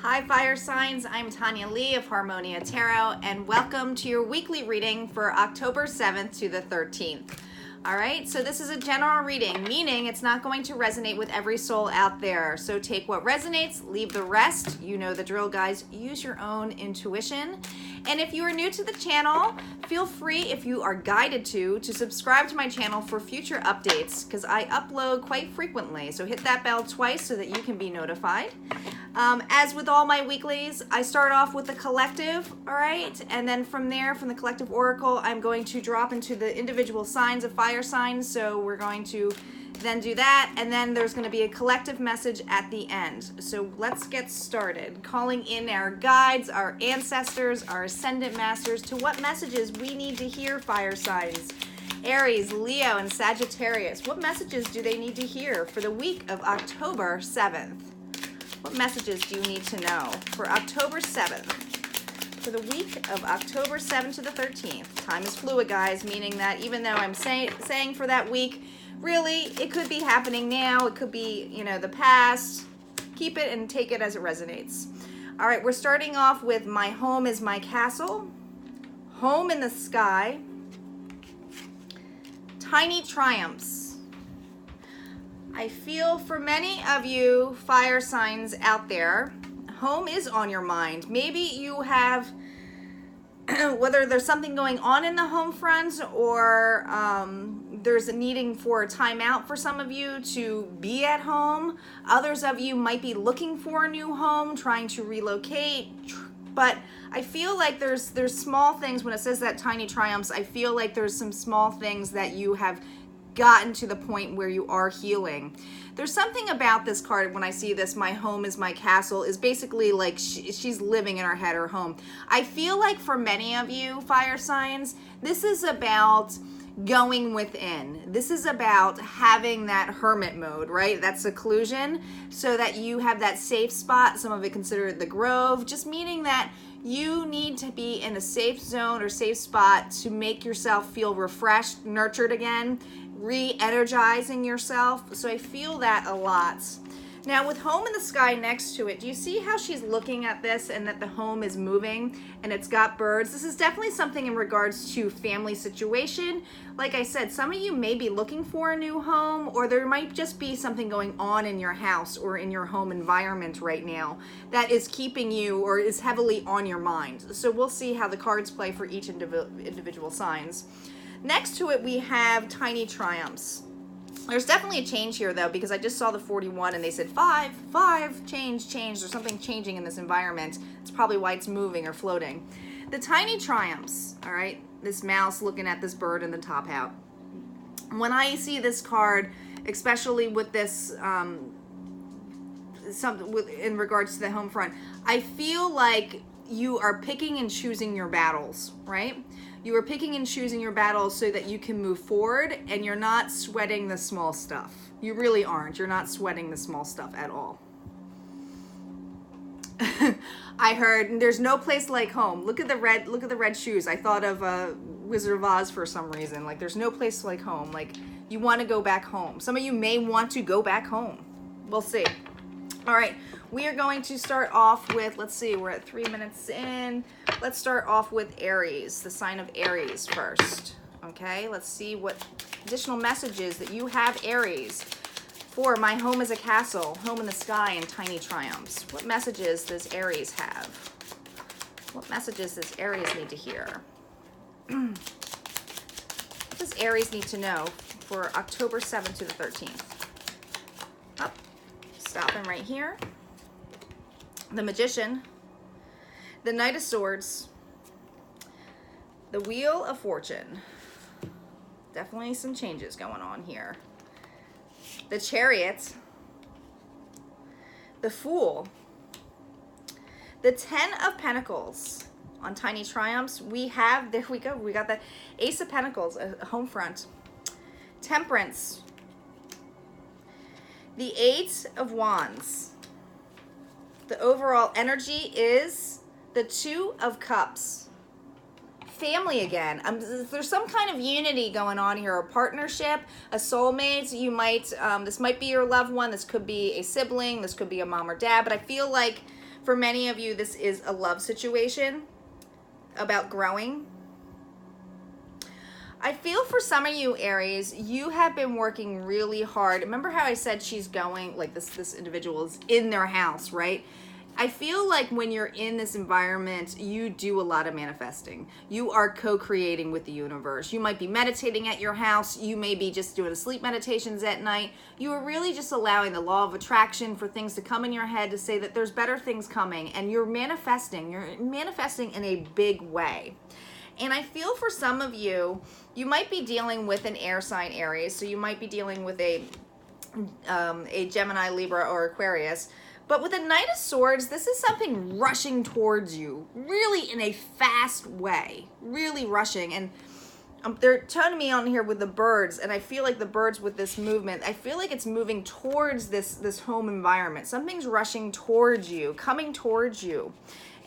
Hi fire signs, I'm Tanya Lee of Harmonia Tarot and welcome to your weekly reading for October 7th to the 13th. All right, so this is a general reading, meaning it's not going to resonate with every soul out there. So take what resonates, leave the rest. You know the drill, guys. Use your own intuition. And if you are new to the channel, feel free, if you are guided to subscribe to my channel for future updates because I upload quite frequently. So hit that bell twice so that you can be notified. As with all my weeklies, I start off with the collective, all right? And then from there, from the collective oracle, I'm going to drop into the individual signs of fire signs. So we're going to then do that. And then there's going to be a collective message at the end. So let's get started. Calling in our guides, our ancestors, our ascendant masters to what messages we need to hear, fire signs. Aries, Leo, and Sagittarius. What messages do they need to hear for the week of October 7th? What messages do you need to know for October 7th? For the week of October 7th to the 13th. Time is fluid, guys, meaning that even though I'm saying for that week, really, it could be happening now. It could be, the past. Keep it and take it as it resonates. All right, we're starting off with My Home is My Castle, Home in the Sky, Tiny Triumphs. I feel for many of you fire signs out there, home is on your mind. Maybe you have, whether there's something going on in the home front or there's a needing for a timeout for some of you to be at home. Others of you might be looking for a new home, trying to relocate. But I feel like there's small things when it says that tiny triumphs. I feel like there's some small things that you have gotten to the point where you are healing. There's something about this card when I see this, My Home is My Castle, is basically like she's living in her head, her home. I feel like for many of you fire signs, this is about going within. This is about having that hermit mode, right? That seclusion, so that you have that safe spot. Some of it considered the grove, just meaning that you need to be in a safe zone or safe spot to make yourself feel refreshed, nurtured again, re-energizing yourself. So I feel that a lot. Now with Home in the Sky next to it, do you see how she's looking at this and that the home is moving and it's got birds? This is definitely something in regards to family situation. Like I said, some of you may be looking for a new home, or there might just be something going on in your house or in your home environment right now that is keeping you or is heavily on your mind. So we'll see how the cards play for each individual signs. Next to it, we have Tiny Triumphs. There's definitely a change here, though, because I just saw the 41 and they said five, change. There's something changing in this environment. It's probably why it's moving or floating. The Tiny Triumphs, all right, this mouse looking at this bird in the top hat. When I see this card, especially with this, in regards to the home front, I feel like you are picking and choosing your battles, right? You are picking and choosing your battles so that you can move forward and you're not sweating the small stuff. You really aren't. You're not sweating the small stuff at all. I heard there's no place like home. Look at the red shoes. I thought of Wizard of Oz for some reason. Like there's no place like home. Like you want to go back home. Some of you may want to go back home. We'll see. All right, we are going to start off with, let's see, we're at 3 minutes in. Let's start off with Aries, the sign of Aries first. Okay, let's see what additional messages that you have, Aries, for My Home is a Castle, Home in the Sky, and Tiny Triumphs. What messages does Aries have? What messages does Aries need to hear? What does Aries need to know for October 7th to the 13th? Up. Stopping right here. The Magician, the Knight of Swords, the Wheel of Fortune. Definitely some changes going on here. The Chariot, the Fool, the 10 of Pentacles. On Tiny Triumphs, we have, there we go, we got the Ace of Pentacles, a home front. Temperance, the 8 of Wands. The overall energy is the 2 of Cups. Family again. There's some kind of unity going on here, a partnership, a soulmate. You might, this might be your loved one. This could be a sibling. This could be a mom or dad. But I feel like For many of you, this is a love situation about growing. I feel for some of you, Aries, you have been working really hard. Remember how I said she's going, like this individual is in their house, right? I feel like when you're in this environment, you do a lot of manifesting. You are co-creating with the universe. You might be meditating at your house. You may be just doing sleep meditations at night. You are really just allowing the law of attraction for things to come in your head to say that there's better things coming, and you're manifesting. You're manifesting in a big way. And I feel for some of you, you might be dealing with an air sign, Aries. So you might be dealing with a Gemini, Libra, or Aquarius. But with the Knight of Swords, this is something rushing towards you, really in a fast way, really rushing. And they're telling me on here with the birds, and I feel like the birds with this movement, I feel like it's moving towards this home environment. Something's rushing towards you, coming towards you.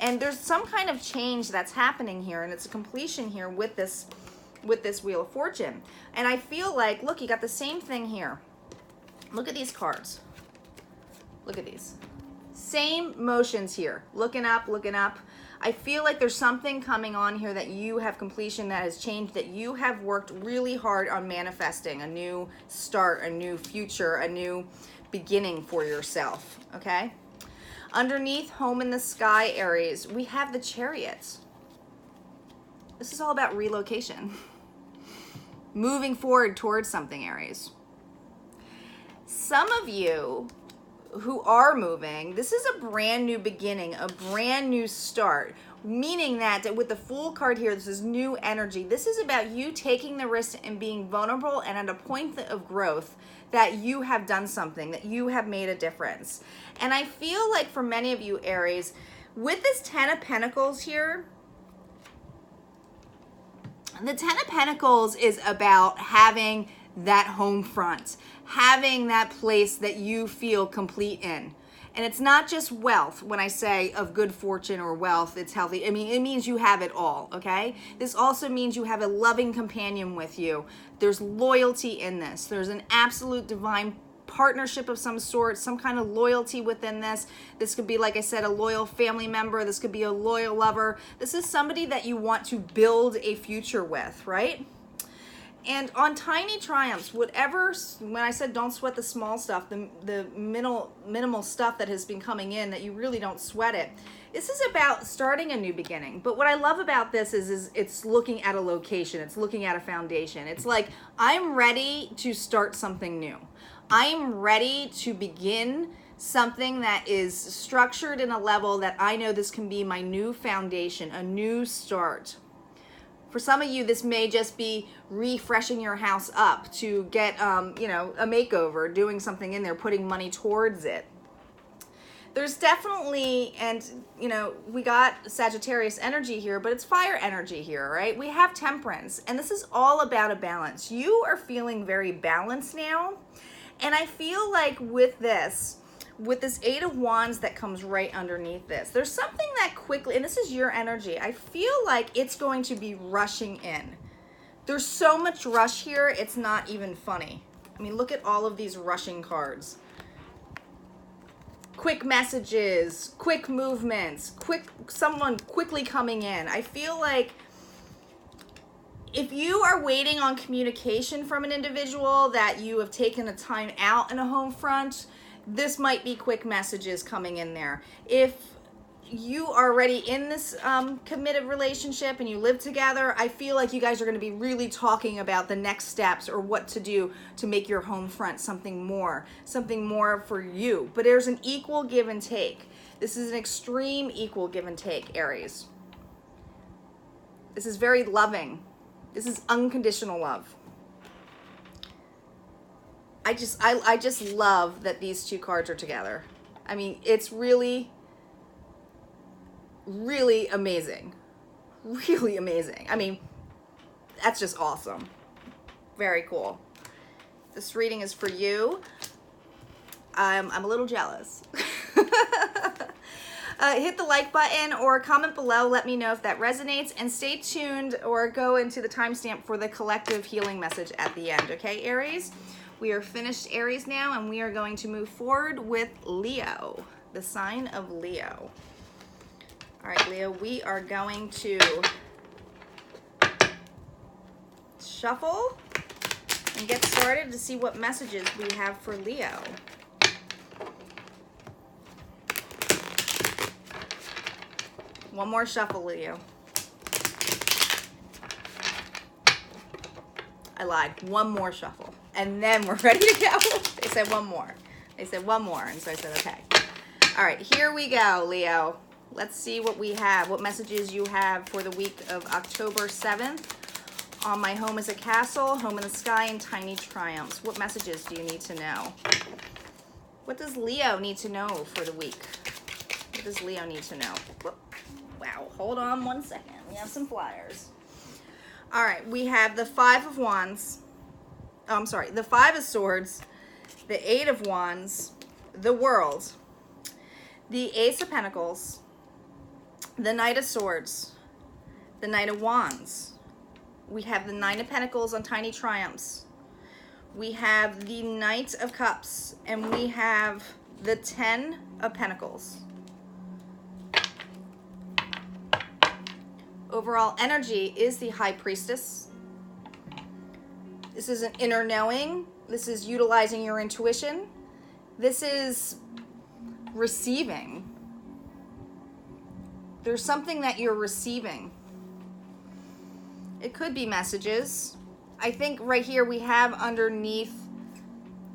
And there's some kind of change that's happening here, and it's a completion here with this Wheel of Fortune. And I feel like, look, you got the same thing here. Look at these cards. Look at these. Same motions here. Looking up, looking up. I feel like there's something coming on here that you have completion, that has changed, that you have worked really hard on manifesting. A new start, a new future, a new beginning for yourself, okay? Underneath Home in the Sky, Aries, we have the Chariot. This is all about relocation. Moving forward towards something, Aries. Some of you who are moving, this is a brand new beginning, a brand new start, meaning that with the Fool card here, this is new energy. This is about you taking the risk and being vulnerable, and at a point of growth that you have done something, that you have made a difference. And I feel like for many of you, Aries, with this Ten of Pentacles here, the Ten of Pentacles is about having that home front, having that place that you feel complete in. And it's not just wealth. When I say of good fortune or wealth, it's healthy. I mean, it means you have it all, okay? This also means you have a loving companion with you. There's loyalty in this. There's an absolute divine partnership of some sort, some kind of loyalty within this. This could be, like I said, a loyal family member. This could be a loyal lover. This is somebody that you want to build a future with, right? And on Tiny Triumphs, whatever, when I said don't sweat the small stuff, the minimal stuff that has been coming in, that you really don't sweat it. This is about starting a new beginning. But what I love about this is it's looking at a location. It's looking at a foundation. It's like, I'm ready to start something new. I'm ready to begin something that is structured in a level that I know this can be my new foundation, a new start. For some of you, this may just be refreshing your house up to get, a makeover, doing something in there, putting money towards it. There's definitely, and, we got Sagittarius energy here, but it's fire energy here, right? We have Temperance, and this is all about a balance. You are feeling very balanced now, and I feel like with this Eight of Wands that comes right underneath this, there's something that quickly, and this is your energy, I feel like it's going to be rushing in. There's so much rush here, it's not even funny. I mean, look at all of these rushing cards. Quick messages, quick movements, someone quickly coming in. I feel like if you are waiting on communication from an individual that you have taken a time out in a home front, this might be quick messages coming in there. If you are already in this committed relationship and you live together, I feel like you guys are going to be really talking about the next steps or what to do to make your home front something more for you. But there's an equal give and take. This is an extreme equal give and take, Aries. This is very loving. This is unconditional love. I just love that these two cards are together. I mean, it's really, really amazing. Really amazing. I mean, that's just awesome. Very cool. This reading is for you. I'm a little jealous. Hit the like button or comment below. Let me know if that resonates, and stay tuned or go into the timestamp for the collective healing message at the end. Okay, Aries? We are finished Aries now, and we are going to move forward with Leo. the sign of Leo. All right, Leo, we are going to shuffle and get started to see what messages we have for Leo. One more shuffle, Leo. I lied. One more shuffle. And then we're ready to go. They said one more. They said one more. And so I said, okay. All right, here we go, Leo. Let's see what we have, what messages you have for the week of October 7th on My Home is a Castle, Home in the Sky, and Tiny Triumphs. What messages do you need to know? What does Leo need to know for the week? What does Leo need to know? Whoop. Wow, hold on one second. We have some flyers. All right, we have the Five of Wands. Oh, I'm sorry, the Five of Swords, the Eight of Wands, the World, the Ace of Pentacles, the Knight of Swords, the Knight of Wands. We have the Nine of Pentacles on Tiny Triumphs. We have the Knight of Cups, and we have the Ten of Pentacles. Overall energy is the High Priestess. This is an inner knowing. This is utilizing your intuition. This is receiving. There's something that you're receiving. It could be messages. I think right here we have underneath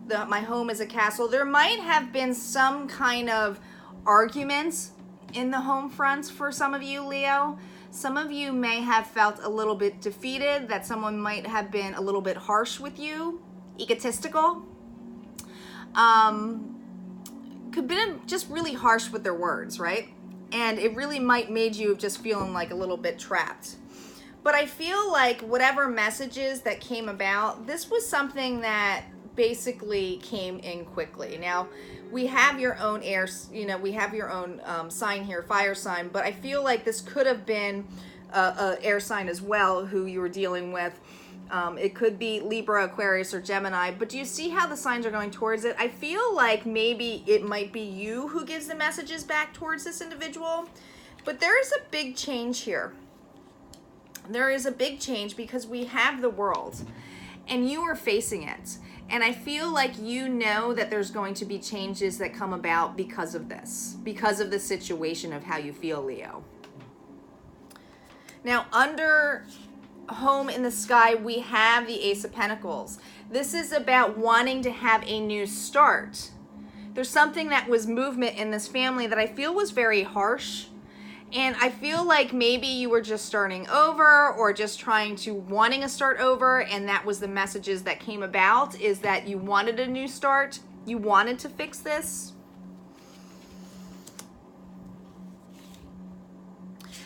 the My Home is a Castle. There might have been some kind of arguments in the home front for some of you, Leo. Some of you may have felt a little bit defeated, that someone might have been a little bit harsh with you, egotistical. Could be just really harsh with their words, right? And it really might made you just feeling like a little bit trapped. But I feel like whatever messages that came about, this was something that basically came in quickly. Now, we have your own air, we have your own sign here, fire sign, but I feel like this could have been a air sign as well who you were dealing with. It could be Libra, Aquarius, or Gemini, but do you see how the signs are going towards it? I feel like maybe it might be you who gives the messages back towards this individual, but there is a big change here. There is a big change because we have the World, and you are facing it. And I feel like you know that there's going to be changes that come about because of this, because of the situation of how you feel, Leo. Now, under Home in the Sky, we have the Ace of Pentacles. This is about wanting to have a new start. There's something that was movement in this family that I feel was very harsh. And I feel like maybe you were just starting over or just wanting to start over, and that was the messages that came about, is that you wanted a new start. You wanted to fix this.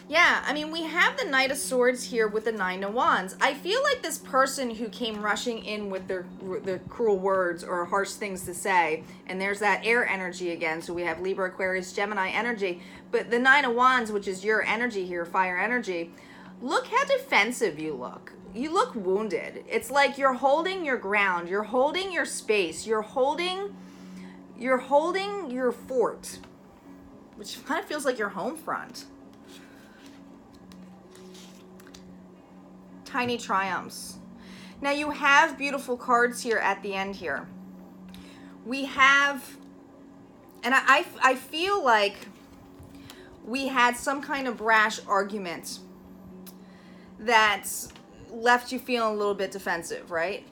Yeah, I mean, we have the Knight of Swords here with the Nine of Wands. I feel like this person who came rushing in with their cruel words or harsh things to say, and there's that air energy again, so we have Libra, Aquarius, Gemini energy, but the Nine of Wands, which is your energy here, fire energy, look how defensive you look. You look wounded. It's like you're holding your ground, you're holding your space, you're holding your fort, which kind of feels like your home front. Tiny Triumphs. Now you have beautiful cards here at the end here. We have, and I feel like we had some kind of brash argument that left you feeling a little bit defensive, right?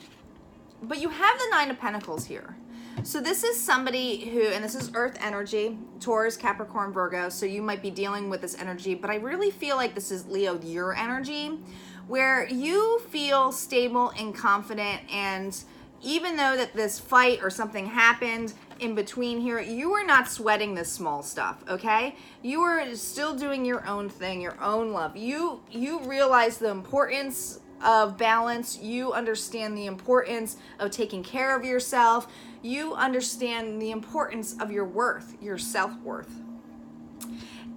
But you have the Nine of Pentacles here. So this is somebody who, and this is Earth energy, Taurus, Capricorn, Virgo, so you might be dealing with this energy, but I really feel like this is, Leo, your energy, where you feel stable and confident, and even though that this fight or something happened in between here, you are not sweating this small stuff, okay? You are still doing your own thing, your own love. You realize the importance of balance. You understand the importance of taking care of yourself. You understand the importance of your worth, your self-worth.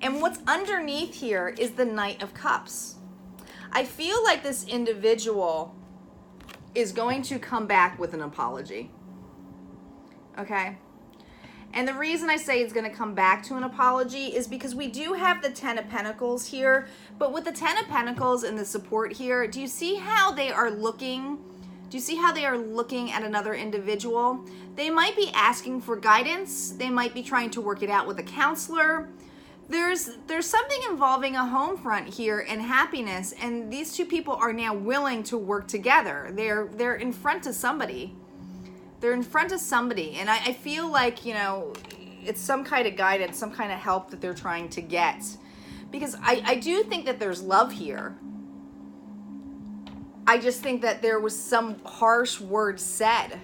And what's underneath here is the Knight of Cups. I feel like this individual is going to come back with an apology. Okay? And the reason I say it's going to come back to an apology is because we do have the 10 of Pentacles here, but with the 10 of Pentacles and the support here, do you see how they are looking? Do you see how they are looking at another individual? They might be asking for guidance. They might be trying to work it out with a counselor. There's something involving a home front here and happiness, and these two people are now willing to work together. They're in front of somebody. They're in front of somebody, and I feel like, you know, it's some kind of guidance, some kind of help that they're trying to get. Because I do think that there's love here. I just think that there was some harsh word said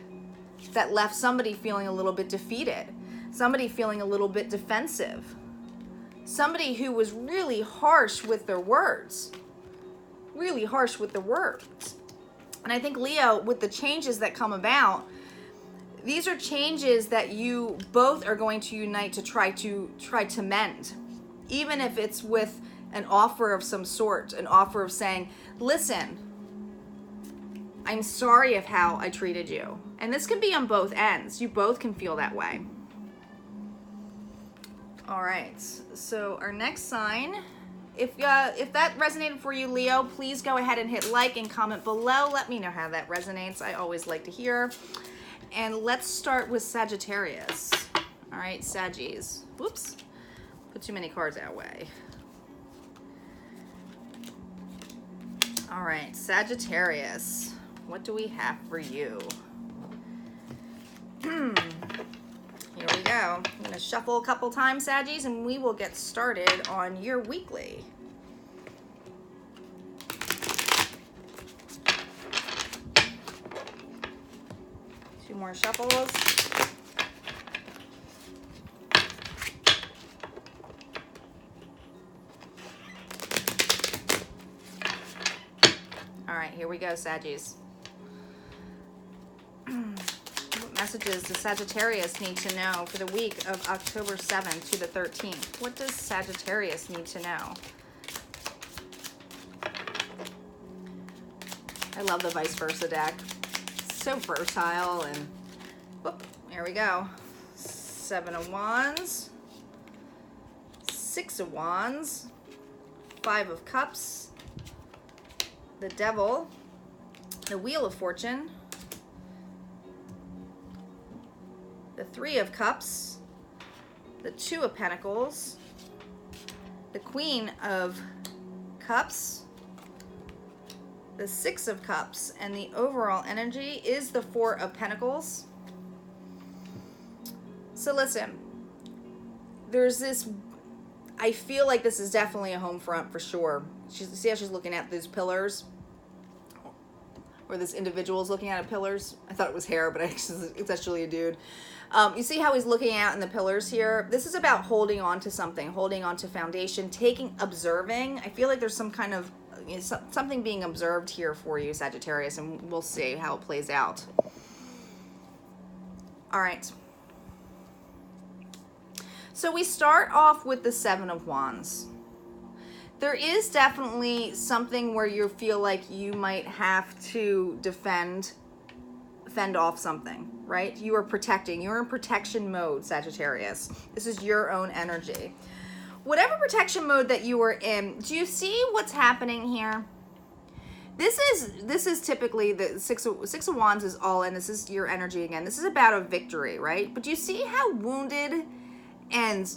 that left somebody feeling a little bit defeated, somebody feeling a little bit defensive, somebody who was really harsh with their words, really harsh with their words. And I think, Leo, with the changes that come about, these are changes that you both are going to unite to try to mend, even if it's with an offer of some sort, an offer of saying, listen, I'm sorry of how I treated you. And this can be on both ends. You both can feel that way. All right, so our next sign, if that resonated for you, Leo, please go ahead and hit like and comment below. Let me know how that resonates. I always like to hear. And let's start with Sagittarius. All right, Saggies. Whoops, put too many cards that way. All right, Sagittarius. What do we have for you? Here we go. I'm going to shuffle a couple times, Saggies, and we will get started on your weekly. Two more shuffles. All right, here we go, Saggies. What messages does Sagittarius need to know for the week of October 7th to the 13th? What does Sagittarius need to know? I love the vice versa deck. So versatile, and whoop, there we go. 7 of Wands, 6 of Wands, 5 of Cups, the Devil, the Wheel of Fortune, the 3 of Cups, the 2 of Pentacles, the Queen of Cups, the 6 of Cups, and the overall energy is the 4 of Pentacles. So listen, there's this, I feel like this is definitely a home front for sure. See how she's looking at those pillars? Or this individual's looking at pillars? I thought it was hair, but it's actually a dude. You see how he's looking out in the pillars here? This is about holding on to something, holding on to foundation, observing. I feel like there's some kind of, you know, something being observed here for you, Sagittarius, and we'll see how it plays out. All right. So we start off with the 7 of Wands. There is definitely something where you feel like you might have to fend off something, right? You are protecting. You're in protection mode, Sagittarius. This is your own energy. Whatever protection mode that you are in, do you see what's happening here? This is typically the six of Wands is all in. This is your energy again. This is about a victory, right? But do you see how wounded and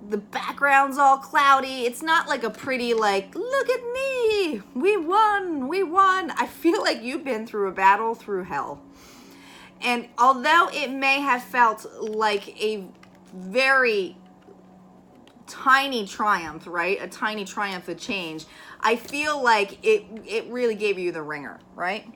the background's all cloudy? It's not like a pretty, like, look at me, we won, we won. I feel like you've been through a battle through hell. And although it may have felt like a very tiny triumph, right? A tiny triumph of change, I feel like it really gave you the ringer, right?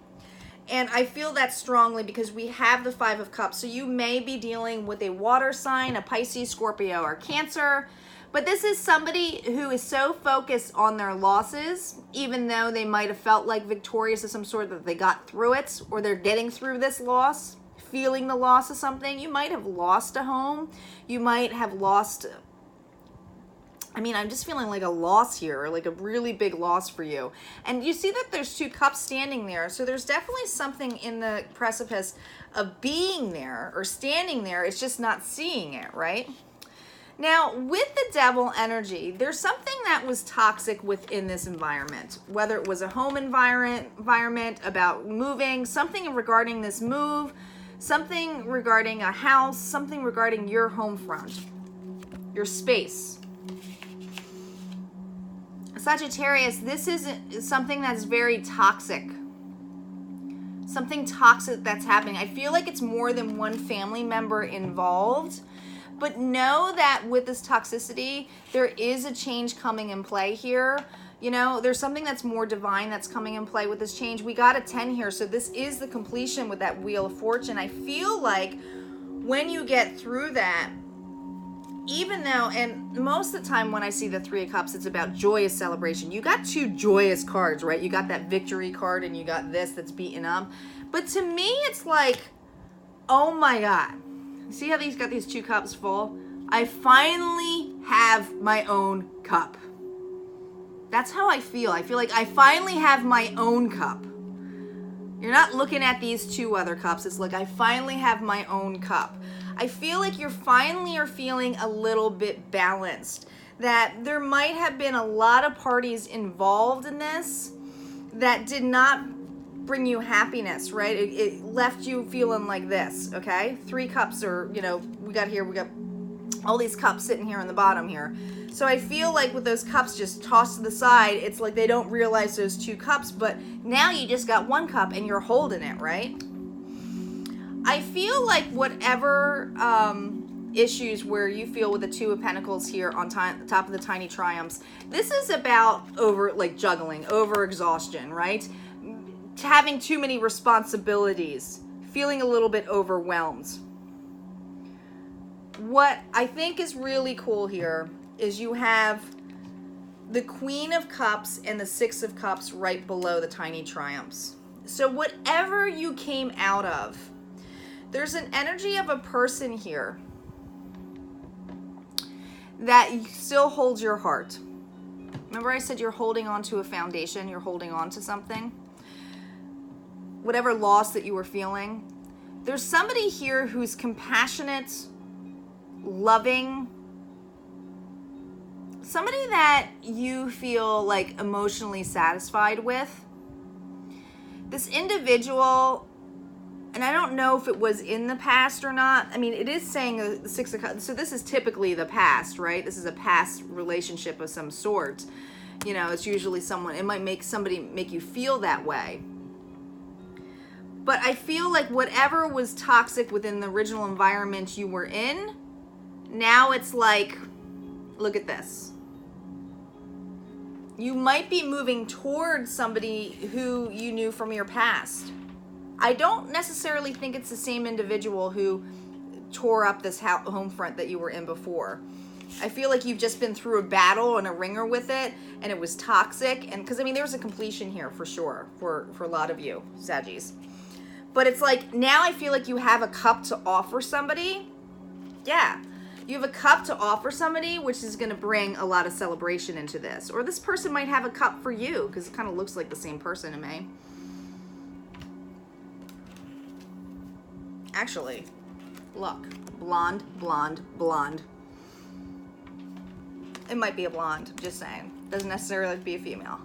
And I feel that strongly because we have the 5 of Cups. So you may be dealing with a water sign, a Pisces, Scorpio, or Cancer. But this is somebody who is so focused on their losses, even though they might have felt like victorious of some sort, that they got through it, or they're getting through this loss, feeling the loss of something. You might have lost a home. You might have lost I mean, I'm just feeling like a loss here, like a really big loss for you. And you see that there's 2 cups standing there. So there's definitely something in the precipice of being there or standing there. It's just not seeing it, right? Now, with the devil energy, there's something that was toxic within this environment, whether it was a home environment about moving, something regarding this move, something regarding a house, something regarding your home front, your space. Sagittarius, this is something that's very toxic. Something toxic that's happening. I feel like it's more than one family member involved. But know that with this toxicity, there is a change coming in play here. You know, there's something that's more divine that's coming in play with this change. We got a 10 here, so this is the completion with that Wheel of Fortune. I feel like when you get through that, even though, and most of the time when I see the 3 of Cups, it's about joyous celebration. You got 2 joyous cards, right? You got that victory card and you got this that's beaten up. But to me, it's like, oh my God. See how these got these 2 cups full? I finally have my own cup. That's how I feel. I feel like I finally have my own cup. You're not looking at these 2 other cups. It's like I finally have my own cup. I feel like you're finally are feeling a little bit balanced. That there might have been a lot of parties involved in this that did not bring you happiness, right? It left you feeling like this, okay? 3 cups are, you know, we got all these cups sitting here on the bottom here. So I feel like with those cups just tossed to the side, it's like they don't realize those 2 cups, but now you just got 1 cup and you're holding it, right? I feel like whatever issues where you feel with the 2 of Pentacles here on top of the Tiny Triumphs, this is about juggling, over exhaustion, right? Having too many responsibilities, feeling a little bit overwhelmed. What I think is really cool here is you have the Queen of Cups and the 6 of Cups right below the Tiny Triumphs. So whatever you came out of, there's an energy of a person here that still holds your heart. Remember I said you're holding on to a foundation, you're holding on to something? Whatever loss that you were feeling, there's somebody here who's compassionate, loving, somebody that you feel like emotionally satisfied with. This individual, and I don't know if it was in the past or not. I mean, it is saying the 6 of Cups, so this is typically the past, right? This is a past relationship of some sort. You know, it's usually someone, it might make somebody make you feel that way. But I feel like whatever was toxic within the original environment you were in, now it's like, look at this. You might be moving towards somebody who you knew from your past. I don't necessarily think it's the same individual who tore up this home front that you were in before. I feel like you've just been through a battle and a ringer with it, and it was toxic. And because I mean, there's a completion here for sure for a lot of you, Saggies. But it's like, now I feel like you have a cup to offer somebody. Yeah, you have a cup to offer somebody, which is going to bring a lot of celebration into this. Or this person might have a cup for you, because it kind of looks like the same person to me. Actually, look, blonde, blonde, blonde. It might be a blonde, just saying. Doesn't necessarily have to be a female.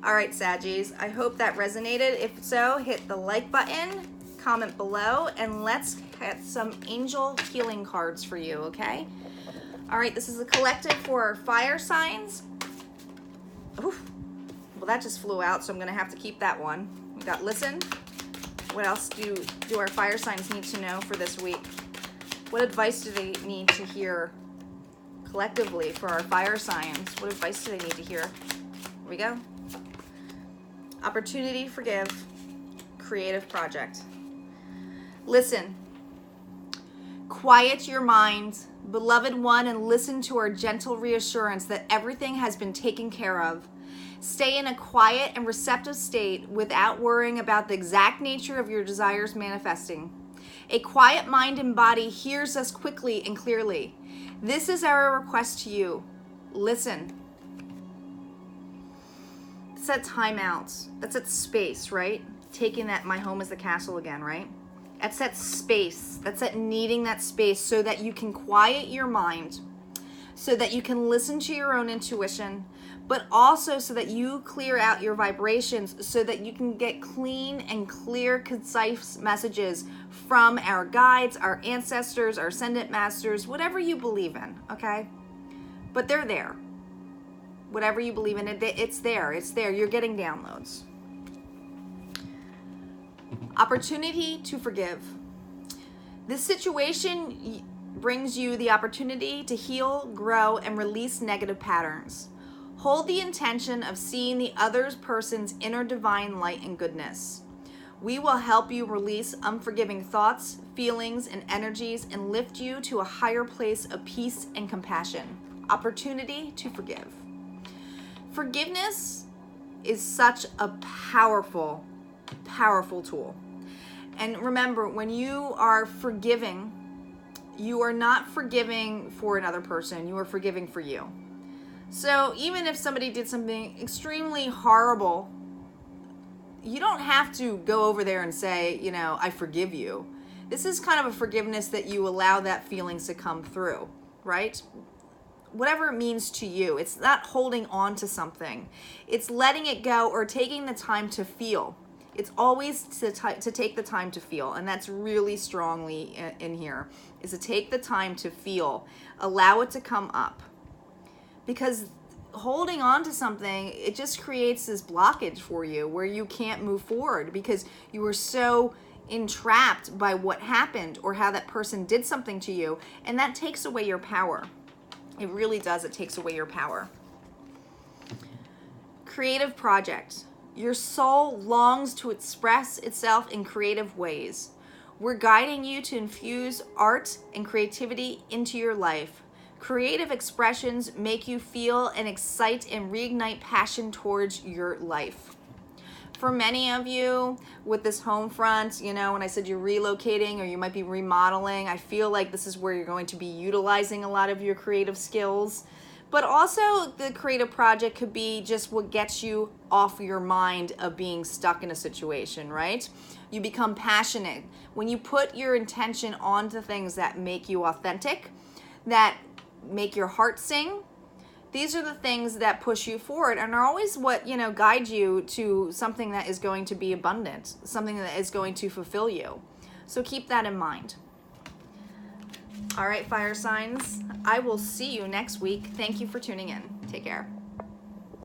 All right, Saggies, I hope that resonated. If so, hit the like button, comment below, and let's get some angel healing cards for you, okay? All right, this is a collective for our fire signs. Oof. Well, that just flew out, so I'm gonna have to keep that one. We got listen. What else do our fire signs need to know for this week? What advice do they need to hear collectively for our fire signs? What advice do they need to hear? Here we go. Opportunity, forgive, creative project. Listen, quiet your mind, beloved one, and listen to our gentle reassurance that everything has been taken care of. Stay in a quiet and receptive state without worrying about the exact nature of your desires manifesting. A quiet mind and body hears us quickly and clearly. This is our request to you. Listen. Set timeouts. That's at space, right? Taking that my home is the castle again, right? That's that space. That's that needing that space so that you can quiet your mind, so that you can listen to your own intuition, but also so that you clear out your vibrations so that you can get clean and clear, concise messages from our guides, our ancestors, our ascendant masters, whatever you believe in, okay? But they're there. Whatever you believe in, it's there. It's there. You're getting downloads. Opportunity to forgive. This situation brings you the opportunity to heal, grow, and release negative patterns. Hold the intention of seeing the other person's inner divine light and goodness. We will help you release unforgiving thoughts, feelings, and energies and lift you to a higher place of peace and compassion. Opportunity to forgive. Forgiveness is such a powerful, powerful tool. And remember, when you are forgiving, you are not forgiving for another person, you are forgiving for you. So even if somebody did something extremely horrible, you don't have to go over there and say, you know, I forgive you. This is kind of a forgiveness that you allow that feelings to come through, right? Whatever it means to you. It's not holding on to something. It's letting it go or taking the time to feel. It's always to take the time to feel. And that's really strongly in here, is to take the time to feel. Allow it to come up. Because holding on to something, it just creates this blockage for you where you can't move forward because you were so entrapped by what happened or how that person did something to you. And that takes away your power. It really does. It takes away your power. Creative project. Your soul longs to express itself in creative ways. We're guiding you to infuse art and creativity into your life. Creative expressions make you feel and excite and reignite passion towards your life. For many of you with this home front, you know, when I said you're relocating or you might be remodeling, I feel like this is where you're going to be utilizing a lot of your creative skills. But also the creative project could be just what gets you off your mind of being stuck in a situation, right? You become passionate. When you put your intention onto things that make you authentic, that make your heart sing, these are the things that push you forward and are always what, you know, guide you to something that is going to be abundant, something that is going to fulfill you. So keep that in mind. All right, fire signs, I will see you next week. Thank you for tuning in. Take care.